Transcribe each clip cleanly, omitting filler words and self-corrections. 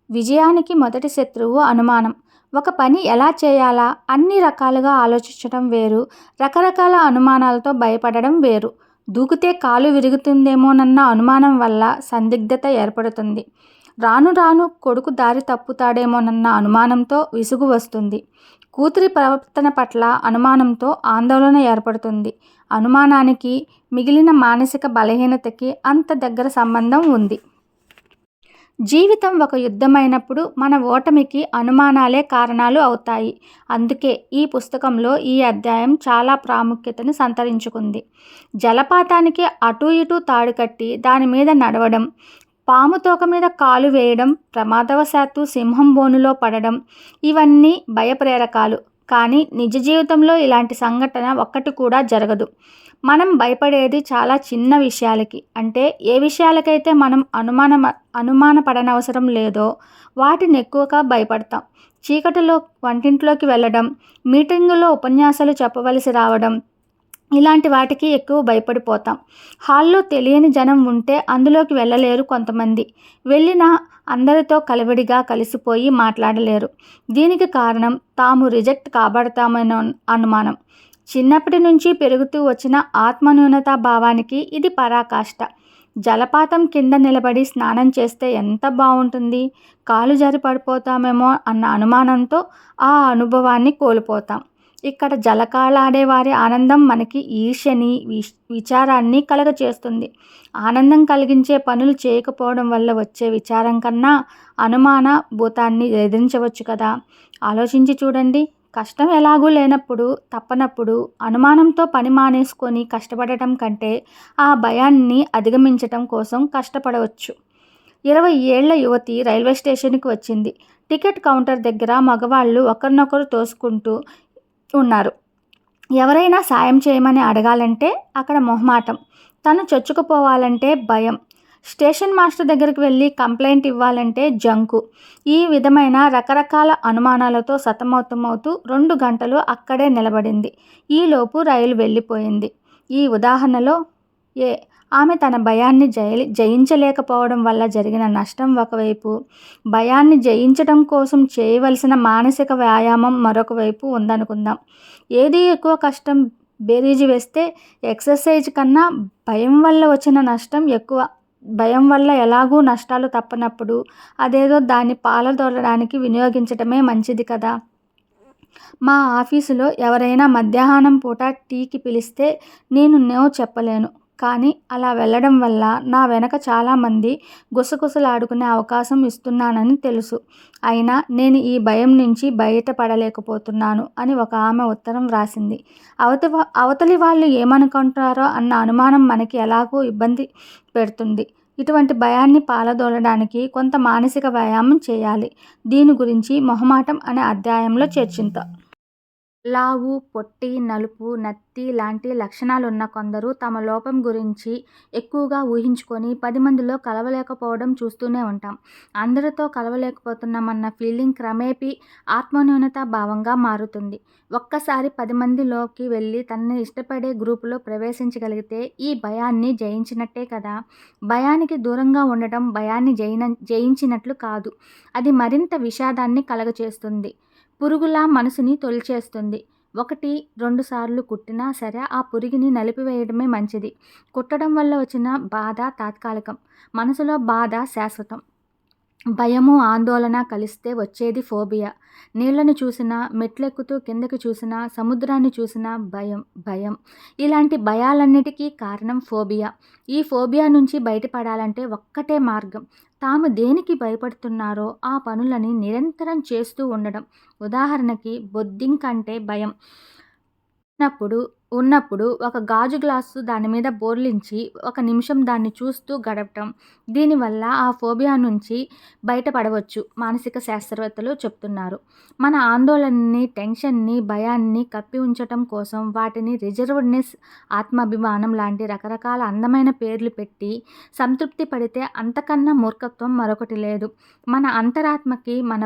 విజయానికి మొదటి శత్రువు అనుమానం. ఒక పని ఎలా చేయాలా అన్ని రకాలుగా ఆలోచించడం వేరు, రకరకాల అనుమానాలతో భయపడడం వేరు. దూకితే కాలు విరుగుతుందేమోనన్న అనుమానం వల్ల సందిగ్ధత ఏర్పడుతుంది. రాను రాను కొడుకు దారి తప్పుతాడేమోనన్న అనుమానంతో విసుగు వస్తుంది. కూతురి ప్రవర్తన పట్ల అనుమానంతో ఆందోళన ఏర్పడుతుంది. అనుమానానికి మిగిలిన మానసిక బలహీనతకి అంత దగ్గర సంబంధం ఉంది. జీవితం ఒక యుద్ధమైనప్పుడు మన ఓటమికి అనుమానాలే కారణాలు అవుతాయి. అందుకే ఈ పుస్తకంలో ఈ అధ్యాయం చాలా ప్రాముఖ్యతను సంతరించుకుంది. జలపాతానికి అటూ ఇటూ తాడు కట్టి దాని మీద నడవడం, పాము తోక మీద కాలు వేయడం, ప్రమాదవశాత్తు సింహం బోనులో పడడం ఇవన్నీ భయప్రేరకాలు. కానీ నిజ జీవితంలో ఇలాంటి సంఘటన ఒక్కటి కూడా జరగదు. మనం భయపడేది చాలా చిన్న విషయాలకి. అంటే ఏ విషయాలకైతే మనం అనుమానపడనవసరం లేదో వాటిని ఎక్కువగా భయపడతాం. చీకటిలో వంటింట్లోకి వెళ్ళడం, మీటింగులో ఉపన్యాసాలు చెప్పవలసి రావడం ఇలాంటి వాటికి ఎక్కువ భయపడిపోతాం. హాల్లో తెలియని జనం ఉంటే అందులోకి వెళ్ళలేరు కొంతమంది. వెళ్ళినా అందరితో కలివిడిగా కలిసిపోయి మాట్లాడలేరు. దీనికి కారణం తాము రిజెక్ట్ కాబడతామనే అనుమానం. చిన్నప్పటి నుంచి పెరుగుతూ వచ్చిన ఆత్మన్యూనతా భావానికి ఇది పరాకాష్ట. జలపాతం కింద నిలబడి స్నానం చేస్తే ఎంత బాగుంటుంది, కాలు జారి పడిపోతామేమో అన్న అనుమానంతో ఆ అనుభవాన్ని కోల్పోతాం. ఇక్కడ జలకాలాడే వారి ఆనందం మనకి ఈర్ష్యని, విచారాన్ని కలగచేస్తుంది. ఆనందం కలిగించే పనులు చేయకపోవడం వల్ల వచ్చే విచారం కన్నా అనుమాన భూతాన్ని ఎదిరించవచ్చు కదా. ఆలోచించి చూడండి. కష్టం ఎలాగూ లేనప్పుడు, తప్పనప్పుడు అనుమానంతో పని మానేసుకొని కష్టపడటం కంటే ఆ భయాన్ని అధిగమించటం కోసం కష్టపడవచ్చు. 20 ఏళ్ల యువతి రైల్వే స్టేషన్కి వచ్చింది. టికెట్ కౌంటర్ దగ్గర మగవాళ్ళు ఒకరినొకరు తోసుకుంటూ ఉన్నారు. ఎవరైనా సాయం చేయమని అడగాలంటే అక్కడ మొహమాటం, తను చొచ్చుకుపోవాలంటే భయం, స్టేషన్ మాస్టర్ దగ్గరికి వెళ్ళి కంప్లైంట్ ఇవ్వాలంటే జంకు. ఈ విధమైన రకరకాల అనుమానాలతో సతమతమవుతూ 2 గంటలు అక్కడే నిలబడింది. ఈలోపు రైలు వెళ్ళిపోయింది. ఈ ఉదాహరణలో ఆమె తన భయాన్ని జయించలేకపోవడం వల్ల జరిగిన నష్టం ఒకవైపు, భయాన్ని జయించడం కోసం చేయవలసిన మానసిక వ్యాయామం మరొక వైపు ఉందనుకుందాం. ఏది ఎక్కువ కష్టం బేరీజు వేస్తే ఎక్సర్సైజ్ కన్నా భయం వల్ల వచ్చిన నష్టం ఎక్కువ. భయం వల్ల ఎలాగూ నష్టాలు తప్పనప్పుడు అదేదో దాన్ని పాలదోలడానికి వినియోగించటమే మంచిది కదా. మా ఆఫీసులో ఎవరైనా మధ్యాహ్నం పూట టీకి పిలిస్తే నేను నో చెప్పలేను. కానీ అలా వెళ్ళడం వల్ల నా వెనక చాలామంది గుసగుసలాడుకునే అవకాశం ఇస్తున్నానని తెలుసు. అయినా నేను ఈ భయం నుంచి బయటపడలేకపోతున్నాను అని ఒక ఆమె ఉత్తరం వ్రాసింది. అవతలి వాళ్ళు ఏమనుకుంటారో అన్న అనుమానం మనకి ఎలాగో ఇబ్బంది పెడుతుంది. ఇటువంటి భయాన్ని పాలదోలడానికి కొంత మానసిక వ్యాయామం చేయాలి. దీని గురించి మొహమాటం అనే అధ్యాయంలో చర్చిద్దాం. లావు, పొట్టి, నలుపు, నత్తి లాంటి లక్షణాలున్న కొందరు తమ లోపం గురించి ఎక్కువగా ఊహించుకొని 10 మందిలో కలవలేకపోవడం చూస్తూనే ఉంటాం. అందరితో కలవలేకపోతున్నామన్న ఫీలింగ్ క్రమేపీ ఆత్మన్యూనతా భావంగా మారుతుంది. ఒక్కసారి 10 మందిలోకి వెళ్ళి తనని ఇష్టపడే గ్రూపులో ప్రవేశించగలిగితే ఈ భయాన్ని జయించినట్టే కదా. భయానికి దూరంగా ఉండటం భయాన్ని జయించినట్లు కాదు. అది మరింత విషాదాన్ని కలగచేస్తుంది. పురుగులా మనసుని తొలిచేస్తుంది. 1-2 సార్లు కుట్టినా సరే ఆ పురుగుని నలిపివేయడమే మంచిది. కుట్టడం వల్ల వచ్చిన బాధ తాత్కాలికం, మనసులో బాధ శాశ్వతం. భయము, ఆందోళన కలిస్తే వచ్చేది ఫోబియా. నీళ్లను చూసినా, మెట్లెక్కుతూ కిందకి చూసినా, సముద్రాన్ని చూసినా భయం. ఇలాంటి భయాలన్నిటికీ కారణం ఫోబియా. ఈ ఫోబియా నుంచి బయటపడాలంటే ఒక్కటే మార్గం, తాము దేనికి భయపడుతున్నారో ఆ పనులని నిరంతరం చేస్తూ ఉండడం. ఉదాహరణకి బొద్దింకంటే భయం ఉన్నప్పుడు ఒక గాజు గ్లాసు దాని మీద బోర్లించి 1 నిమిషం దాన్ని చూస్తూ గడపటం. దీనివల్ల ఆ ఫోబియా నుంచి బయటపడవచ్చు మానసిక శాస్త్రవేత్తలు చెప్తున్నారు. మన ఆందోళనని, టెన్షన్ని, భయాన్ని కప్పి ఉంచటం కోసం వాటిని రిజర్వ్డ్నెస్, ఆత్మాభిమానం లాంటి రకరకాల అందమైన పేర్లు పెట్టి సంతృప్తి పడితే అంతకన్నా మూర్ఖత్వం మరొకటి లేదు. మన అంతరాత్మకి మన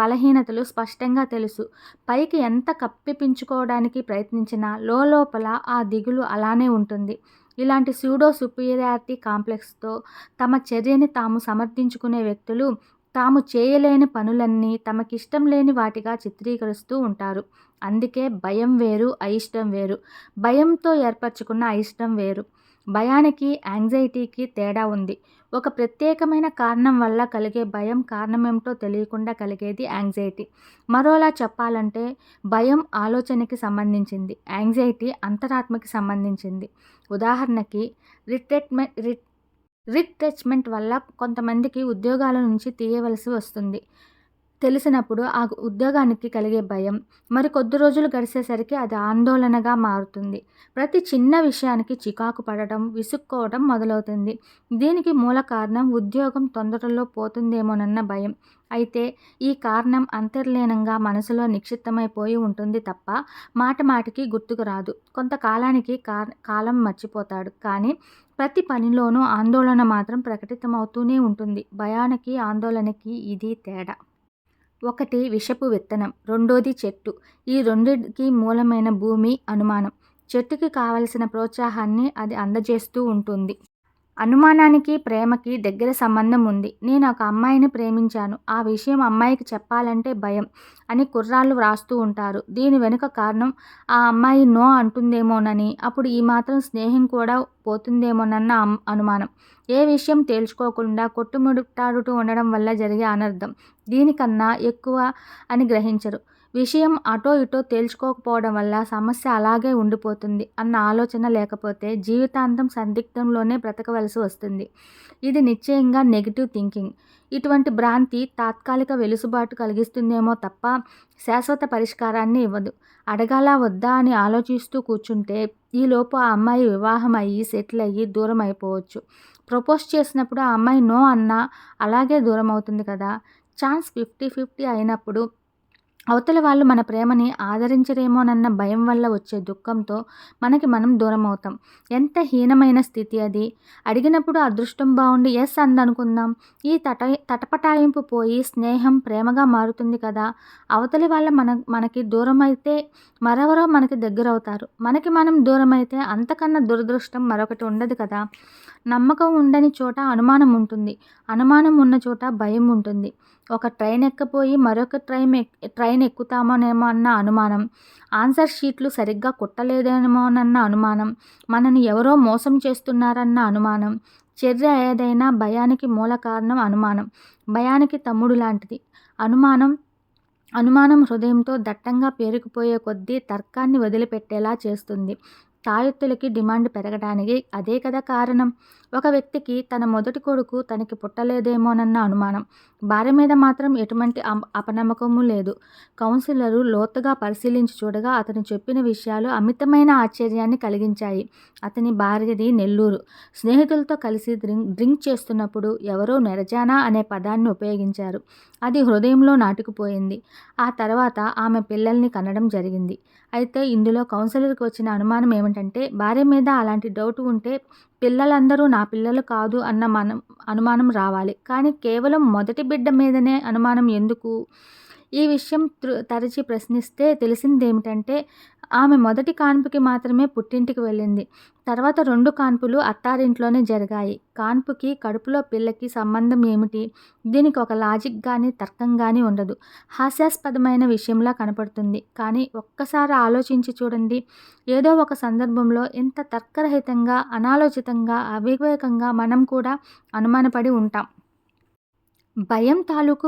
బలహీనతలు స్పష్టంగా తెలుసు. పైకి ఎంత కప్పిపించుకోవడానికి ప్రయత్నించినా లోపల ఆ దిగులు అలానే ఉంటుంది. ఇలాంటి సూడో సుపీరియారిటీ కాంప్లెక్స్తో తమ చర్యని తాము సమర్థించుకునే వ్యక్తులు తాము చేయలేని పనులన్నీ తమకిష్టం లేని వాటిగా చిత్రీకరిస్తూ ఉంటారు. అందుకే భయం వేరు, అయిష్టం వేరు. భయంతో ఏర్పరచుకున్న అయిష్టం వేరు. భయానికి, యాంగ్జైటీకి తేడా ఉంది. ఒక ప్రత్యేకమైన కారణం వల్ల కలిగే భయం కారణమేమిటో తెలియకుండా కలిగేది యాంగ్జైటీ. మరోలా చెప్పాలంటే భయం ఆలోచనకి సంబంధించింది. యాంగ్జైటీ అంతరాత్మకి సంబంధించింది. ఉదాహరణకి రిట్రెంచ్‌మెంట్ వల్ల కొంతమందికి ఉద్యోగాల నుంచి తీయవలసి వస్తుంది. తెలిసినప్పుడు ఆ ఉద్యోగానికి కలిగే భయం మరి కొద్ది రోజులు గడిచేసరికి అది ఆందోళనగా మారుతుంది. ప్రతి చిన్న విషయానికి చికాకు పడటం, విసుక్కోవడం మొదలవుతుంది. దీనికి మూల కారణం ఉద్యోగం తొందరలో పోతుందేమోనన్న భయం. అయితే ఈ కారణం అంతర్లీనంగా మనసులో నిక్షిప్తమైపోయి ఉంటుంది తప్ప మాటిమాటికి గుర్తుకు రాదు. కొంతకాలానికి కాలం మర్చిపోతాడు. కానీ ప్రతి పనిలోనూ ఆందోళన మాత్రం ప్రకటితమవుతూనే ఉంటుంది. భయానికి, ఆందోళనకి ఇది తేడా. ఒకటి విషపు విత్తనం, రెండోది చెట్టు. ఈ రెండిటికి మూలమైన భూమి అనుమానం. చెట్టుకి కావలసిన ప్రోత్సాహాన్ని అది అందజేస్తూ ఉంటుంది. అనుమానానికి, ప్రేమకి దగ్గర సంబంధం ఉంది. నేను ఒక అమ్మాయిని ప్రేమించాను. ఆ విషయం అమ్మాయికి చెప్పాలంటే భయం అని కుర్రాళ్ళు వ్రాస్తూ ఉంటారు. దీని వెనుక కారణం ఆ అమ్మాయి నో అంటుందేమోనని, అప్పుడు ఈ మాత్రం స్నేహం కూడా పోతుందేమోనన్న అనుమానం. ఏ విషయం తేల్చుకోకుండా కొట్టుమిట్టాడుతూ ఉండడం వల్ల జరిగే అనర్థం దీనికన్నా ఎక్కువ అని గ్రహించరు. విషయం అటో ఇటో తేల్చుకోకపోవడం వల్ల సమస్య అలాగే ఉండిపోతుంది అన్న ఆలోచన లేకపోతే జీవితాంతం సందిగ్ధంలోనే బ్రతకవలసి వస్తుంది. ఇది నిశ్చయంగా నెగిటివ్ థింకింగ్. ఇటువంటి భ్రాంతి తాత్కాలిక వెలుసుబాటు కలిగిస్తుందేమో తప్ప శాశ్వత పరిష్కారాన్ని ఇవ్వదు. అడగాలా వద్దా అని ఆలోచిస్తూ కూర్చుంటే ఈలోపు ఆ అమ్మాయి వివాహం అయ్యి సెటిల్ అయ్యి దూరం అయిపోవచ్చు. ప్రపోజ్ చేసినప్పుడు ఆ అమ్మాయి నో అన్నా అలాగే దూరం అవుతుంది కదా. ఛాన్స్ 50-50 అయినప్పుడు అవతల వాళ్ళు మన ప్రేమని ఆదరించరేమోనన్న భయం వల్ల వచ్చే దుఃఖంతో మనకి మనం దూరం అవుతాం. ఎంత హీనమైన స్థితి అది. అడిగినప్పుడు అదృష్టం బాగుండి ఎస్ అందనుకుందాం. ఈ తటపటాయింపు పోయి స్నేహం ప్రేమగా మారుతుంది కదా. అవతలి వాళ్ళ మనకి దూరం అయితే మరెవరో మనకి దగ్గరవుతారు. మనకి మనం దూరం అయితే అంతకన్నా దురదృష్టం మరొకటి ఉండదు కదా. నమ్మకం ఉండని చోట అనుమానం ఉంటుంది. అనుమానం ఉన్న చోట భయం ఉంటుంది. ఒక ట్రైన్ ఎక్కపోయి మరొక ట్రైన్ ఎక్కుతామోనేమో అన్న అనుమానం, ఆన్సర్ షీట్లు సరిగ్గా కుట్టలేదేమోనన్న అనుమానం, మనని ఎవరో మోసం చేస్తున్నారన్న అనుమానం. చర్య ఏదైనా భయానికి మూల కారణం అనుమానం. భయానికి తమ్ముడు లాంటిది అనుమానం. అనుమానం హృదయంతో దట్టంగా పేరుకుపోయే కొద్దీ తర్కాన్ని వదిలిపెట్టేలా చేస్తుంది. తాయెత్తులకి డిమాండ్ పెరగడానికి అదే కదా కారణం. ఒక వ్యక్తికి తన మొదటి కొడుకు తనకి పుట్టలేదేమోనన్న అనుమానం. భార్య మీద మాత్రం ఎటువంటి అపనమ్మకము లేదు. కౌన్సిలరు లోతుగా పరిశీలించి చూడగా అతను చెప్పిన విషయాలు అమితమైన ఆశ్చర్యాన్ని కలిగించాయి. అతని భార్యది నెల్లూరు. స్నేహితులతో కలిసి డ్రింక్ చేస్తున్నప్పుడు ఎవరో నెరజానా అనే పదాన్ని ఉపయోగించారు. అది హృదయంలో నాటుకుపోయింది. ఆ తర్వాత ఆమె పిల్లల్ని కనడం జరిగింది. అయితే ఇందులో కౌన్సిలర్కి వచ్చిన అనుమానం ఏమిటంటే భార్య మీద అలాంటి డౌట్ ఉంటే పిల్లలందరూ నా పిల్లలు కాదు అన్న అనుమానం రావాలి. కానీ కేవలం మొదటి బిడ్డ మీదనే అనుమానం ఎందుకు? ఈ విషయం తరచి ప్రశ్నిస్తే తెలిసిందేమిటంటే ఆమె మొదటి కాన్పుకి మాత్రమే పుట్టింటికి వెళ్ళింది. తర్వాత 2 కాన్పులు అత్తారింట్లోనే జరిగాయి. కాన్పుకి కడుపులో పిల్లకి సంబంధం ఏమిటి? దీనికి ఒక లాజిక్ కానీ తర్కం కానీ ఉండదు. హాస్యాస్పదమైన విషయంలా కనపడుతుంది. కానీ ఒక్కసారి ఆలోచించి చూడండి. ఏదో ఒక సందర్భంలో ఎంత తర్కరహితంగా, అనాలోచితంగా, అవివేకంగా మనం కూడా అనుమానపడి ఉంటాం. భయం తాలూకు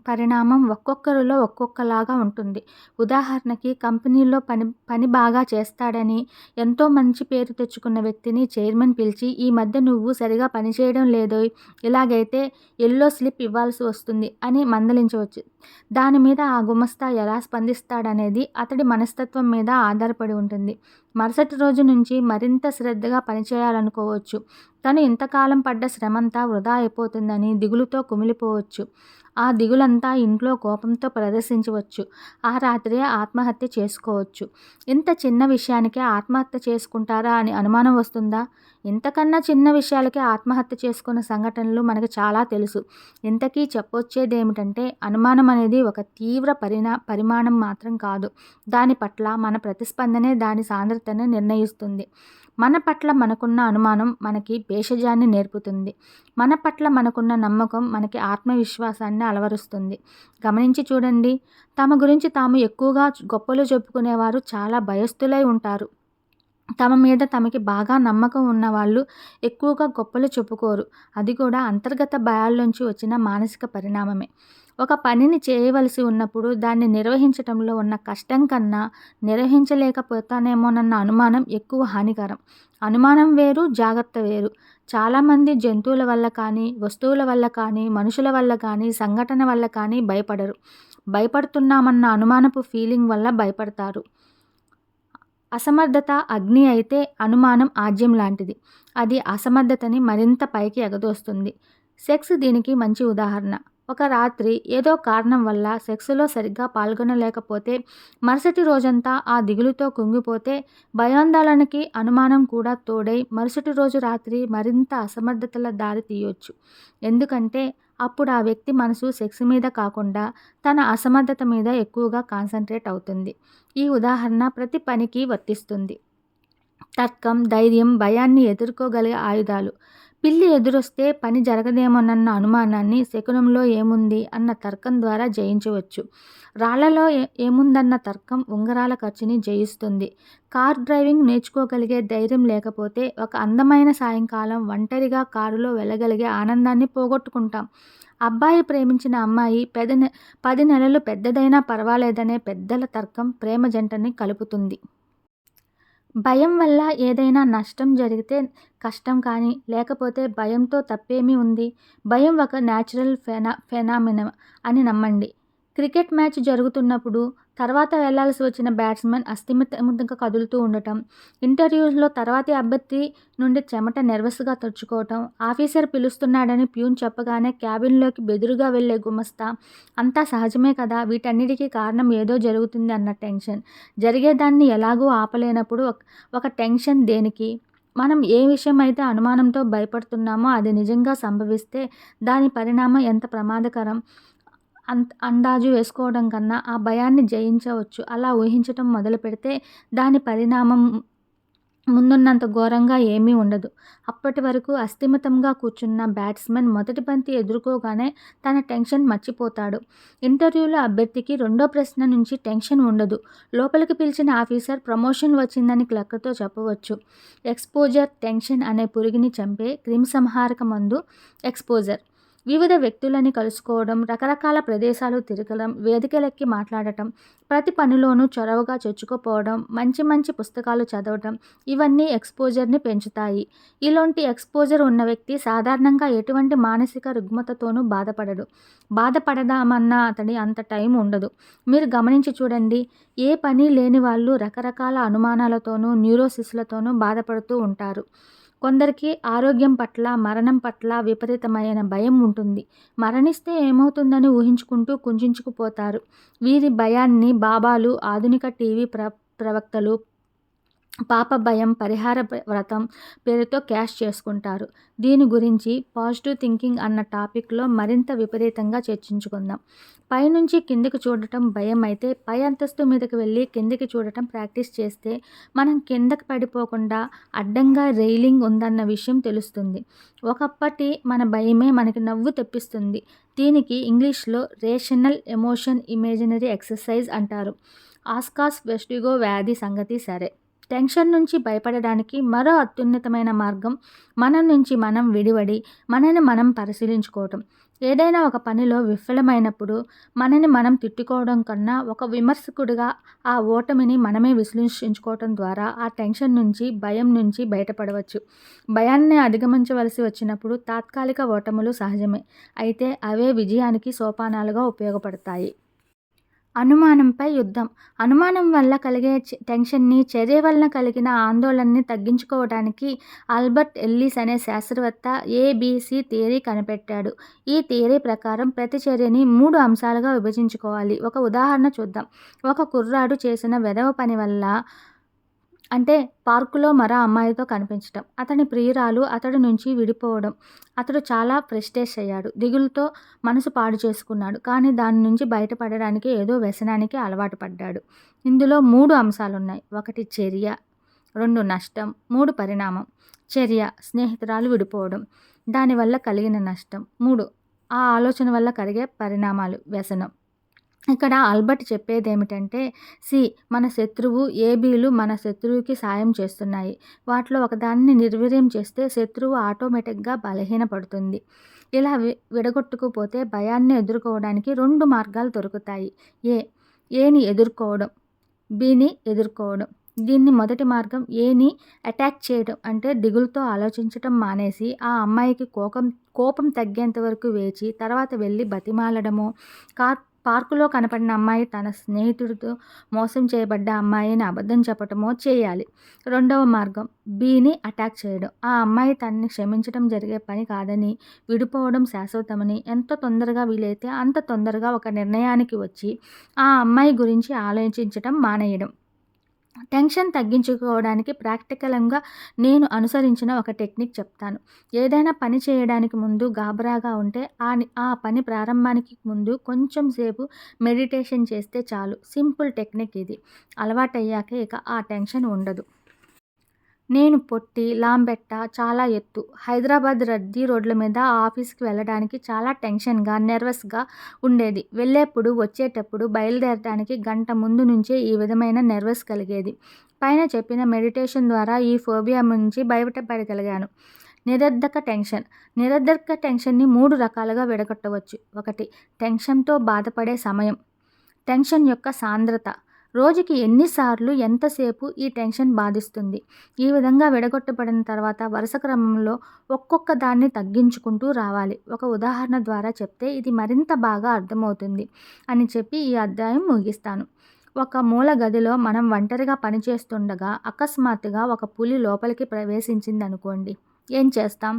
పరిణామం ఒక్కొక్కరిలో ఒక్కొక్కలాగా ఉంటుంది. ఉదాహరణకి కంపెనీలో పని బాగా చేస్తాడని ఎంతో మంచి పేరు తెచ్చుకున్న వ్యక్తిని చైర్మన్ పిలిచి ఈ మధ్య నువ్వు సరిగా పనిచేయడం లేదోయ్, ఇలాగైతే ఎల్లో స్లిప్ ఇవ్వాల్సి వస్తుంది అని మందలించవచ్చు. దాని మీద ఆ గుమస్తా ఎలా స్పందిస్తాడనేది అతడి మనస్తత్వం మీద ఆధారపడి ఉంటుంది. మరుసటి రోజు నుంచి మరింత శ్రద్ధగా పనిచేయాలనుకోవచ్చు. తను ఇంతకాలం పడ్డ శ్రమంతా వృధా అయిపోతుందని దిగులుతో కుమిలిపోవచ్చు. ఆ దిగులంతా ఇంట్లో కోపంతో ప్రదర్శించవచ్చు. ఆ రాత్రే ఆత్మహత్య చేసుకోవచ్చు. ఇంత చిన్న విషయానికే ఆత్మహత్య చేసుకుంటారా అని అనుమానం వస్తుందా? ఇంతకన్నా చిన్న విషయాలకే ఆత్మహత్య చేసుకున్న సంఘటనలు మనకు చాలా తెలుసు. ఇంతకీ చెప్పొచ్చేదేమిటంటే అనుమానం అనేది ఒక తీవ్ర పరిమాణం మాత్రం కాదు. దాని పట్ల మన ప్రతిస్పందనే దాని సాంద్రతను నిర్ణయిస్తుంది. మన పట్ల మనకున్న అనుమానం మనకి భేషజాన్ని నేర్పుతుంది. మన పట్ల మనకున్న నమ్మకం మనకి ఆత్మవిశ్వాసాన్ని అలవరుస్తుంది. గమనించి చూడండి, తమ గురించి తాము ఎక్కువగా గొప్పలు చెప్పుకునేవారు చాలా భయస్థులై ఉంటారు. తమ మీద తమకి బాగా నమ్మకం ఉన్నవాళ్ళు ఎక్కువగా గొప్పలు చెప్పుకోరు. అది కూడా అంతర్గత భయాల్లోంచి వచ్చిన మానసిక పరిణామమే. ఒక పనిని చేయవలసి ఉన్నప్పుడు దాన్ని నిర్వహించటంలో ఉన్న కష్టం కన్నా నిర్వహించలేకపోతానేమోనన్న అనుమానం ఎక్కువ హానికరం. అనుమానం వేరు, జాగ్రత్త వేరు. చాలామంది జంతువుల వల్ల కానీ, వస్తువుల వల్ల కానీ, మనుషుల వల్ల కానీ, సంఘటన వల్ల కానీ భయపడరు. భయపడుతున్నామన్న అనుమానపు ఫీలింగ్ వల్ల భయపడతారు. అసమర్థత అగ్ని అయితే అనుమానం ఆజ్యం లాంటిది. అది అసమర్థతని మరింత పైకి ఎగదోస్తుంది. సెక్స్ దీనికి మంచి ఉదాహరణ. ఒక రాత్రి ఏదో కారణం వల్ల సెక్స్లో సరిగ్గా పాల్గొనలేకపోతే, మరుసటి రోజంతా ఆ దిగులుతో కుంగిపోతే, భయాందోళనకి అనుమానం కూడా తోడై మరుసటి రోజు రాత్రి మరింత అసమర్థతల దారి తీయొచ్చు. ఎందుకంటే అప్పుడు ఆ వ్యక్తి మనసు సెక్స్ మీద కాకుండా తన అసమర్థత మీద ఎక్కువగా కాన్సంట్రేట్ అవుతుంది. ఈ ఉదాహరణ ప్రతి పనికి వర్తిస్తుంది. తర్కం, ధైర్యం భయాన్ని ఎదుర్కోగలిగే ఆయుధాలు. పిల్లి ఎదురొస్తే పని జరగదేమోనన్న అనుమానాన్ని శకునంలో ఏముంది అన్న తర్కం ద్వారా జయించవచ్చు. రాళ్లలో ఏముందన్న తర్కం ఉంగరాల ఖర్చుని జయిస్తుంది. కార్ డ్రైవింగ్ నేర్చుకోగలిగే ధైర్యం లేకపోతే ఒక అందమైన సాయంకాలం ఒంటరిగా కారులో వెళ్ళగలిగే ఆనందాన్ని పోగొట్టుకుంటాం. అబ్బాయి ప్రేమించిన అమ్మాయి 10 నెలలు పెద్దదైనా పర్వాలేదనే పెద్దల తర్కం ప్రేమ జంటని కలుపుతుంది. భయం వల్ల ఏదైనా నష్టం జరిగితే కష్టం కానీ, లేకపోతే భయంతో తప్పేమీ ఉంది? భయం ఒక న్యాచురల్ ఫెనామినన్ అని నమ్మండి. క్రికెట్ మ్యాచ్ జరుగుతున్నప్పుడు తర్వాత వెళ్లాల్సి వచ్చిన బ్యాట్స్మెన్ అస్థిమితంగా కదులుతూ ఉండటం, ఇంటర్వ్యూలో తర్వాతి అభ్యర్థి నుండి చెమట నెర్వస్గా తడుచుకోవటం, ఆఫీసర్ పిలుస్తున్నాడని ప్యూన్ చెప్పగానే క్యాబిన్లోకి బెదురుగా వెళ్లే గుమస్తా, అంతా సహజమే కదా. వీటన్నిటికీ కారణం ఏదో జరుగుతుంది అన్న టెన్షన్. జరిగేదాన్ని ఎలాగూ ఆపలేనప్పుడు ఒక టెన్షన్ దేనికి? మనం ఏ విషయం అయితే అనుమానంతో భయపడుతున్నామో అది నిజంగా సంభవిస్తే దాని పరిణామం ఎంత ప్రమాదకరం? అందాజు వేసుకోవడం కన్నా ఆ భయాన్ని జయించవచ్చు. అలా ఊహించటం మొదలు పెడితే దాని పరిణామం ముందున్నంత ఘోరంగా ఏమీ ఉండదు. అప్పటి వరకు అస్థిమితంగా కూర్చున్న బ్యాట్స్మెన్ మొదటి బంతి ఎదుర్కోగానే తన టెన్షన్ మర్చిపోతాడు. ఇంటర్వ్యూలో అభ్యర్థికి రెండో ప్రశ్న నుంచి టెన్షన్ ఉండదు. లోపలికి పిలిచిన ఆఫీసర్ ప్రమోషన్ వచ్చిందని క్లర్క్తో చెప్పవచ్చు. ఎక్స్పోజర్ టెన్షన్ అనే పురుగుని చంపే క్రిమిసంహారక మందు ఎక్స్పోజర్. వివిధ వ్యక్తులని కలుసుకోవడం, రకరకాల ప్రదేశాలు తిరగడం, వేదికలెక్కి మాట్లాడటం, ప్రతి పనిలోనూ చొరవగా చొచ్చుకుపోవడం, మంచి మంచి పుస్తకాలు చదవటం ఇవన్నీ ఎక్స్పోజర్ని పెంచుతాయి. ఇలాంటి ఎక్స్పోజర్ ఉన్న వ్యక్తి సాధారణంగా ఎటువంటి మానసిక రుగ్మతతోనూ బాధపడడు. బాధపడదామన్నా అతడి అంత టైం ఉండదు. మీరు గమనించి చూడండి, ఏ పని లేని వాళ్ళు రకరకాల అనుమానాలతోనూ, న్యూరోసిస్లతోనూ బాధపడుతూ ఉంటారు. కొందరికి ఆరోగ్యం పట్ల, మరణం పట్ల విపరీతమైన భయం ఉంటుంది. మరణిస్తే ఏమవుతుందని ఊహించుకుంటూ కుంచించుకుపోతారు. వీరి భయాన్ని బాబాలు, ఆధునిక టీవీ ప్రవక్తలు పాప భయం పరిహార వ్రతం పేరుతో క్యాష్ చేసుకుంటారు. దీని గురించి పాజిటివ్ థింకింగ్ అన్న టాపిక్లో మరింత విపరీతంగా చర్చించుకుందాం. పైనుంచి కిందికి చూడటం భయం అయితే, పై అంతస్తు మీదకి వెళ్ళి కిందికి చూడటం ప్రాక్టీస్ చేస్తే మనం కిందకి పడిపోకుండా అడ్డంగా రైలింగ్ ఉందన్న విషయం తెలుస్తుంది. ఒకప్పటి మన భయమే మనకి నవ్వు తెప్పిస్తుంది. దీనికి ఇంగ్లీష్లో రేషనల్ ఎమోషన్ ఇమేజినరీ ఎక్సర్సైజ్ అంటారు. ఆస్కాస్ వెస్టిగో వ్యాధి సంగతి సరే. టెన్షన్ నుంచి భయపడడానికి మరో అత్యున్నతమైన మార్గం మన నుంచి మనం విడివడి మనని మనం పరిశీలించుకోవటం. ఏదైనా ఒక పనిలో విఫలమైనప్పుడు మనని మనం తిట్టుకోవడం కన్నా ఒక విమర్శకుడిగా ఆ ఓటమిని మనమే విశ్లేషించుకోవటం ద్వారా ఆ టెన్షన్ నుంచి, భయం నుంచి బయటపడవచ్చు. భయాన్ని అధిగమించవలసి వచ్చినప్పుడు తాత్కాలిక ఓటములు సహజమే. అయితే అవే విజయానికి సోపానాలుగా ఉపయోగపడతాయి. అనుమానంపై యుద్ధం. అనుమానం వల్ల కలిగే టెన్షన్ని, చర్య వలన కలిగిన ఆందోళనని తగ్గించుకోవడానికి ఆల్బర్ట్ ఎల్లిస్ అనే శాస్త్రవేత్త ఏబీసీ థియరీ కనిపెట్టాడు. ఈ థియరీ ప్రకారం ప్రతి చర్యని 3 అంశాలుగా విభజించుకోవాలి. ఒక ఉదాహరణ చూద్దాం. ఒక కుర్రాడు చేసిన వెధవ పని వల్ల, అంటే పార్కులో మరో అమ్మాయితో కనిపించటం, అతని ప్రియురాలు అతడి నుంచి విడిపోవడం. అతడు చాలా ఫ్రస్ట్రేట్ అయ్యాడు. దిగులుతో మనసు పాడు చేసుకున్నాడు. కానీ దాని నుంచి బయటపడడానికి ఏదో వ్యసనానికి అలవాటు పడ్డాడు. ఇందులో 3 అంశాలున్నాయి. ఒకటి చర్య, 2 నష్టం. 3 పరిణామం. చర్య స్నేహితురాలు విడిపోవడం. దానివల్ల కలిగిన నష్టం. 3 ఆ ఆలోచన వల్ల కలిగే పరిణామాలు వ్యసనం. ఇక్కడ ఆల్బర్ట్ చెప్పేదేమిటంటే మన శత్రువు ఏబీలు మన శత్రువుకి సాయం చేస్తున్నాయి. వాటిలో ఒకదానిని నిర్వీర్యం చేస్తే శత్రువు ఆటోమేటిక్గా బలహీనపడుతుంది. ఇలా విడగొట్టుకుపోతే భయాన్ని ఎదుర్కోవడానికి 2 మార్గాలు దొరుకుతాయి. ఏని ఎదుర్కోవడం, బిని ఎదుర్కోవడం. దీన్ని మొదటి మార్గం ఏని అటాక్ చేయడం అంటే దిగులుతో ఆలోచించటం మానేసి ఆ అమ్మాయికి కోపం తగ్గేంత వరకు వేచి తర్వాత వెళ్ళి బతిమాలడమో, పార్కులో కనపడిన అమ్మాయి తన స్నేహితుడితో మోసం చేయబడ్డ అమ్మాయిని అబద్ధం చెప్పటమో చేయాలి. రెండవ మార్గం బిని అటాక్ చేయడం. ఆ అమ్మాయి తనని క్షమించడం జరిగే పని కాదని, విడిపోవడం శాశ్వతమని ఎంత తొందరగా వీలైతే అంత తొందరగా ఒక నిర్ణయానికి వచ్చి ఆ అమ్మాయి గురించి ఆలోచించటం మానేయడం. టెన్షన్ తగ్గించుకోవడానికి ప్రాక్టికల్గా నేను అనుసరించిన ఒక టెక్నిక్ చెప్తాను. ఏదైనా పని చేయడానికి ముందు గాబరాగా ఉంటే ఆ పని ప్రారంభానికి ముందు కొంచెం సేపు మెడిటేషన్ చేస్తే చాలు. సింపుల్ టెక్నిక్ ఇది. అలవాటయ్యాక ఇక ఆ టెన్షన్ ఉండదు. నేను పొట్టి, లాంబెట్ట, చాలా ఎత్తు. హైదరాబాద్ రద్దీ రోడ్ల మీద ఆఫీస్కి వెళ్ళడానికి చాలా టెన్షన్గా, నెర్వస్గా ఉండేది. వెళ్ళేప్పుడు, వచ్చేటప్పుడు, బయలుదేరడానికి గంట ముందు నుంచే ఈ విధమైన నెర్వస్ కలిగేది. పైన చెప్పిన మెడిటేషన్ ద్వారా ఈ ఫోబియా నుంచి బయటపడగలిగాను. నిరర్ధక టెన్షన్. నిరర్ధక టెన్షన్ని 3 రకాలుగా విడగొట్టవచ్చు. 1 టెన్షన్తో బాధపడే సమయం. టెన్షన్ యొక్క సాంద్రత. రోజుకి ఎన్నిసార్లు, ఎంతసేపు ఈ టెన్షన్ బాధిస్తుంది. ఈ విధంగా విడగొట్టబడిన తర్వాత వరుస క్రమంలో ఒక్కొక్క దాన్ని తగ్గించుకుంటూ రావాలి. ఒక ఉదాహరణ ద్వారా చెప్తే ఇది మరింత బాగా అర్థమవుతుంది అని చెప్పి ఈ అధ్యాయం ముగిస్తాను. ఒక మూల గదిలో మనం ఒంటరిగా పనిచేస్తుండగా అకస్మాత్తుగా ఒక పులి లోపలికి ప్రవేశించిందనుకోండి. ఏం చేస్తాం?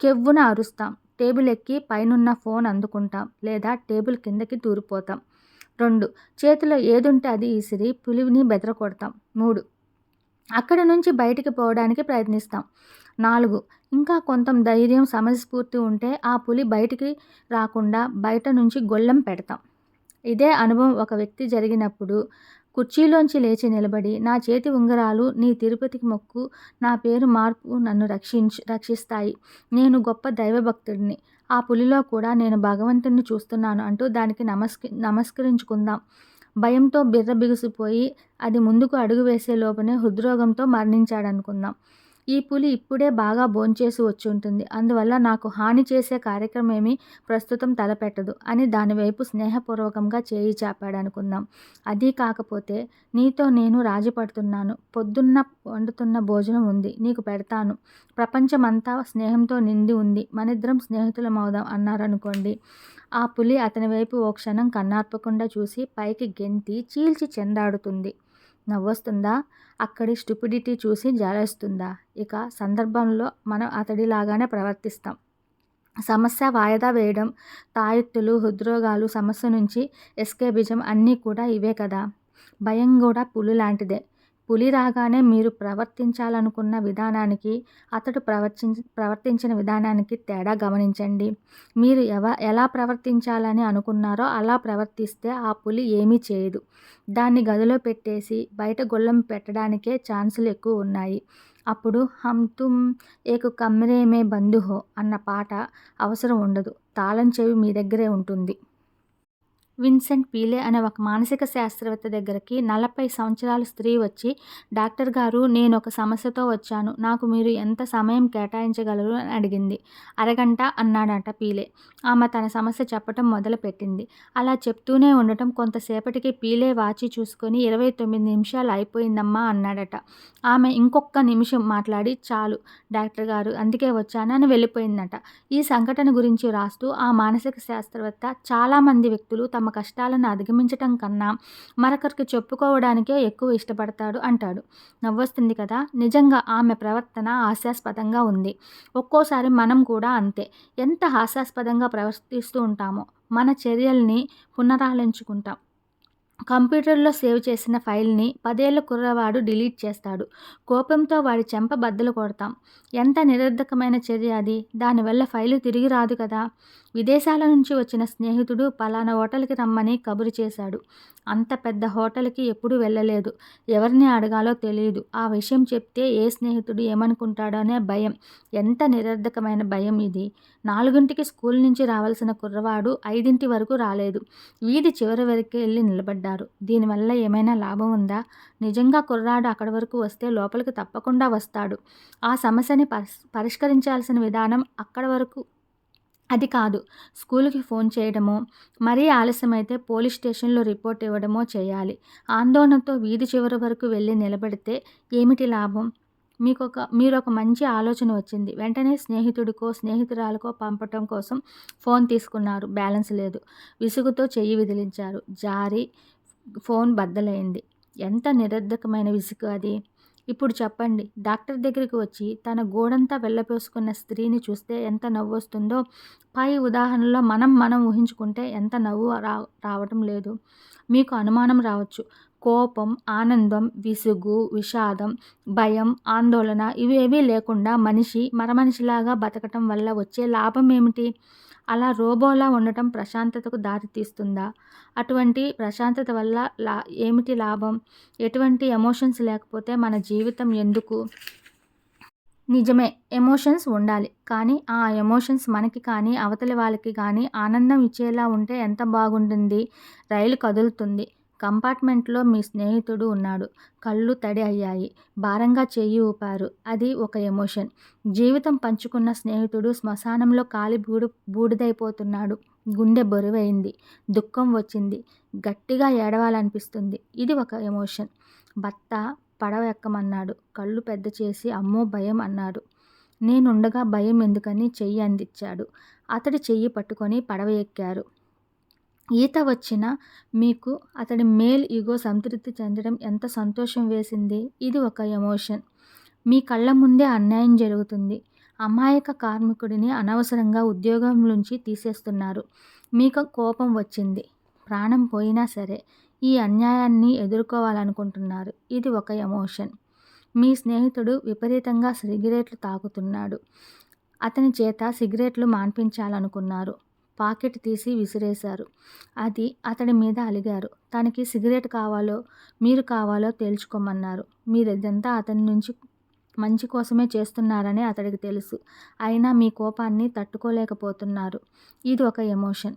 కెవ్వున అరుస్తాం. టేబుల్ ఎక్కి పైనున్న ఫోన్ అందుకుంటాం లేదా టేబుల్ కిందకి దూరిపోతాం. 2 చేతిలో ఏదుంటే అది ఇసిరి పులిని బెదరకొడతాం. 3 అక్కడి నుంచి బయటికి పోవడానికి ప్రయత్నిస్తాం. 4 ఇంకా కొంత ధైర్యం, సమయస్ఫూర్తి ఉంటే ఆ పులి బయటికి రాకుండా బయట నుంచి గొళ్ళెం పెడతాం. ఇదే అనుభవం ఒక వ్యక్తి జరిగినప్పుడు కుర్చీలోంచి లేచి నిలబడి, నా చేతి ఉంగరాలు నీ తిరుపతికి మొక్కు, నా పేరు మార్పు నన్ను రక్షిస్తాయి, నేను గొప్ప దైవభక్తుడిని, ఆ పులిలో కూడా నేను భగవంతుడిని చూస్తున్నాను అంటూ దానికి నమస్కరించుకుందాం. భయంతో బిర్ర బిగుసిపోయి అది ముందుకు అడుగు వేసే లోపనే హృద్రోగంతో మరణించాడనుకుందాం. ఈ పులి ఇప్పుడే బాగా భోంచేసి వచ్చి ఉంటుంది, అందువల్ల నాకు హాని చేసే కార్యక్రమేమీ ప్రస్తుతం తలపెట్టదు అని దానివైపు స్నేహపూర్వకంగా చేయి చాపాడనుకుందాం. అదీ కాకపోతే నీతో నేను రాజీ పడుతున్నాను, పొద్దున్న వండుతున్న భోజనం ఉంది, నీకు పెడతాను, ప్రపంచమంతా స్నేహంతో నిండి ఉంది, మనిద్దరం స్నేహితులమవుదాం అన్నారనుకోండి. ఆ పులి అతని వైపు ఓ క్షణం కన్నార్పకుండా చూసి పైకి గెంతి చీల్చి చెండాడుతుంది. నవ్వొస్తుందా? అక్కడి స్టూపిడిటీ చూసి జాలేస్తుందా? ఇక సందర్భంలో మనం అతడిలాగానే ప్రవర్తిస్తాం. సమస్య వాయిదా వేయడం, తాయెత్తులు, హృద్రోగాలు, సమస్య నుంచి ఎస్కేపిజం అన్నీ కూడా ఇవే కదా. భయం కూడా పులి లాంటిదే. పులి రాగానే మీరు ప్రవర్తించాలనుకున్న విధానానికి అతడు ప్రవర్తించిన విధానానికి తేడా గమనించండి. మీరు ఎలా ప్రవర్తించాలని అనుకున్నారో అలా ప్రవర్తిస్తే ఆ పులి ఏమీ చేయదు. దాన్ని గదిలో పెట్టేసి బయట గొళ్ళెం పెట్టడానికే ఛాన్సులు ఎక్కువ ఉన్నాయి. అప్పుడు హమ్ తుమ్ ఏక్ కమరే మే బంద్ హో అన్న పాట అవసరం ఉండదు. తాళం చెవి మీ దగ్గరే ఉంటుంది. విన్సెంట్ పీలే అనే ఒక మానసిక శాస్త్రవేత్త దగ్గరికి 40 సంవత్సరాల స్త్రీ వచ్చి, డాక్టర్ గారు, నేను ఒక సమస్యతో వచ్చాను, నాకు మీరు ఎంత సమయం కేటాయించగలరు అని అడిగింది. అరగంట అన్నాడట పీలే. ఆమె తన సమస్య చెప్పటం మొదలుపెట్టింది. అలా చెప్తూనే ఉండటం కొంతసేపటికి పీలే వాచి చూసుకొని 29 నిమిషాలు అయిపోయిందమ్మా అన్నాడట. ఆమె ఇంకొక్క నిమిషం మాట్లాడి, చాలు డాక్టర్ గారు, అందుకే వచ్చాను అని వెళ్ళిపోయిందట. ఈ సంఘటన గురించి రాస్తూ ఆ మానసిక శాస్త్రవేత్త చాలామంది వ్యక్తులు తమ కష్టాలను అధిగమించటం కన్నా మరొకరికి చెప్పుకోవడానికే ఎక్కువ ఇష్టపడతాడు అంటాడు. నవ్వొస్తుంది కదా. నిజంగా ఆమె ప్రవర్తన హాస్యాస్పదంగా ఉంది. ఒక్కోసారి మనం కూడా అంతే. ఎంత హాస్యాస్పదంగా ప్రవర్తిస్తూ ఉంటామో మన చర్యల్ని పునరాలోచించుకుంటాం. కంప్యూటర్లో సేవ్ చేసిన ఫైల్ని 10 ఏళ్ల కుర్రవాడు డిలీట్ చేస్తాడు. కోపంతో వాడి చెంప బద్దలు కొడతాం. ఎంత నిరర్ధకమైన చర్య అది. దానివల్ల ఫైలు తిరిగి రాదు కదా. విదేశాల నుంచి వచ్చిన స్నేహితుడు పలానా హోటల్‌కి రమ్మని కబురు చేశాడు. అంత పెద్ద హోటల్‌కి ఎప్పుడూ వెళ్ళలేదు. ఎవరిని అడగాలో తెలీదు. ఆ విషయం చెప్తే ఏ స్నేహితుడు ఏమనుకుంటాడోనే భయం. ఎంత నిరర్ధకమైన భయం ఇది. 4కి స్కూల్ నుంచి రావాల్సిన కుర్రవాడు 5 వరకు రాలేదు. వీధి చివరి వరకే ఎళ్లి నిలబడ్డారు. దీనివల్ల ఏమైనా లాభం ఉందా? నిజంగా కుర్రాడు అక్కడి వరకు వస్తే లోపలికి తప్పకుండా వస్తాడు. ఆ సమస్యని పరిష్కరించాల్సిన విధానం అక్కడి వరకు అది కాదు. స్కూలుకి ఫోన్ చేయడమో, మరీ ఆలస్యమైతే పోలీస్ స్టేషన్‌లో రిపోర్ట్ ఇవ్వడమో చేయాలి. ఆందోళనతో వీధి చివరి వరకు వెళ్లి నిలబడితే ఏమిటి లాభం? మీరొక మంచి ఆలోచన వచ్చింది. వెంటనే స్నేహితుడికో, స్నేహితురాలికో పంపటం కోసం ఫోన్ తీసుకున్నారు. బ్యాలెన్స్ లేదు. విసుగుతో చెయ్యి విదిలించారు. జారి ఫోన్ బద్దలైంది. ఎంత నిరర్ధకమైన విసుగు అది. ఇప్పుడు చెప్పండి, డాక్టర్ దగ్గరికి వచ్చి తన గోడంతా వెళ్ళబోసుకున్న స్త్రీని చూస్తే ఎంత నవ్వొస్తుందో, పై ఉదాహరణలో మనం ఊహించుకుంటే ఎంత నవ్వు రావటం లేదు. మీకు అనుమానం రావచ్చు. కోపం, ఆనందం, విసుగు, విషాదం, భయం, ఆందోళన ఇవేవీ లేకుండా మనిషి మరమనిషిలాగా బతకటం వల్ల వచ్చే లాభం ఏమిటి? అలా రోబోలా ఉండటం ప్రశాంతతకు దారితీస్తుందా? అటువంటి ప్రశాంతత వల్ల ఏమిటి లాభం? ఎటువంటి ఎమోషన్స్ లేకపోతే మన జీవితం ఎందుకు? నిజమే, ఎమోషన్స్ ఉండాలి. కానీ ఆ ఎమోషన్స్ మనకి కానీ, అవతలి వాళ్ళకి కానీ ఆనందం ఇచ్చేలా ఉంటే ఎంత బాగుంటుంది. రైలు కదులుతుంది. కంపార్ట్మెంట్లో మీ స్నేహితుడు ఉన్నాడు. కళ్ళు తడి అయ్యాయి. భారంగా చెయ్యి ఊపారు. అది ఒక ఎమోషన్. జీవితం పంచుకున్న స్నేహితుడు శ్మశానంలో కాలి బూడిదైపోతున్నాడు. గుండె బరువైంది. దుఃఖం వచ్చింది. గట్టిగా ఏడవాలనిపిస్తుంది. ఇది ఒక ఎమోషన్. భర్త పడవ ఎక్కమన్నాడు. కళ్ళు పెద్ద చేసి అమ్మో భయం అన్నాడు. నేనుండగా భయం ఎందుకని చెయ్యి అందించాడు. అతడి చెయ్యి పట్టుకొని పడవ ఎక్కారు. ఈత వచ్చినా మీకు అతడి మేల్ ఈగో సంతృప్తి చెందడం ఎంత సంతోషం వేసింది. ఇది ఒక ఎమోషన్. మీ కళ్ళ ముందే అన్యాయం జరుగుతుంది. అమాయక కార్మికుడిని అనవసరంగా ఉద్యోగం నుంచి తీసేస్తున్నారు. మీకు కోపం వచ్చింది. ప్రాణం పోయినా సరే ఈ అన్యాయాన్ని ఎదుర్కోవాలనుకుంటున్నారు. ఇది ఒక ఎమోషన్. మీ స్నేహితుడు విపరీతంగా సిగరెట్లు తాగుతున్నాడు. అతని చేత సిగరెట్లు మాన్పించాలనుకున్నారు. పాకెట్ తీసి విసిరేశారు. అది అతడి మీద అలిగారు. తనకి సిగరెట్ కావాలో, మీరు కావాలో తేల్చుకోమన్నారు. మీరిదంతా అతని నుంచి మంచి కోసమే చేస్తున్నారని అతడికి తెలుసు. అయినా మీ కోపాన్ని తట్టుకోలేకపోతున్నారు. ఇది ఒక ఎమోషన్.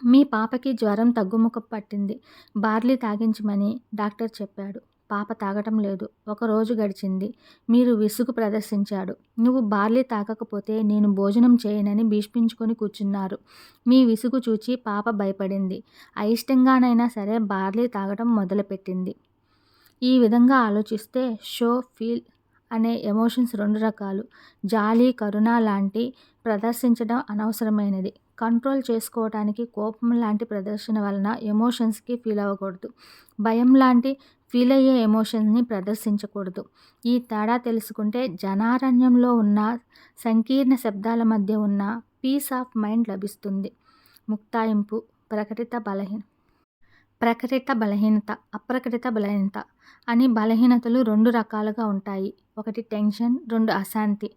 మీ పాపకి జ్వరం తగ్గుముఖం పట్టింది. బార్లీ తాగించమని డాక్టర్ చెప్పాడు. పాప తాగటం లేదు. 1 రోజు గడిచింది. మీరు విసుగు ప్రదర్శించాడు. నువ్వు బార్లీ తాగకపోతే నేను భోజనం చేయనని భీష్మించుకొని కూర్చున్నారు. మీ విసుగు చూచి పాప భయపడింది. అయిష్టంగానైనా సరే బార్లీ తాగటం మొదలుపెట్టింది. ఈ విధంగా ఆలోచిస్తే షో, ఫీల్ అనే ఎమోషన్స్ 2 రకాలు. జాలి, కరుణ లాంటి ప్రదర్శించడం అనవసరమైనది. కంట్రోల్ చేసుకోవటానికి కోపం లాంటి ప్రదర్శన వలన ఎమోషన్స్కి ఫీల్ అవ్వకూడదు. భయం లాంటి ఫీల్ అయ్యే ఎమోషన్స్ని ప్రదర్శించకూడదు. ఈ తేడా తెలుసుకుంటే జనారణ్యంలో ఉన్న సంకీర్ణ శబ్దాల మధ్య ఉన్న పీస్ ఆఫ్ మైండ్ లభిస్తుంది. ముక్తాయింపు. ప్రకటిత బలహీనత, అప్రకటిత బలహీనత అని బలహీనతలు 2 రకాలుగా ఉంటాయి. 1 టెన్షన్, 2 అశాంతి.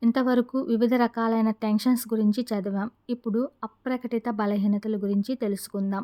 ఇంతవరకు వివిధ రకాలైన టెన్షన్స్ గురించి చదివాం. ఇప్పుడు అప్రకటిత బలహీనతల గురించి తెలుసుకుందాం.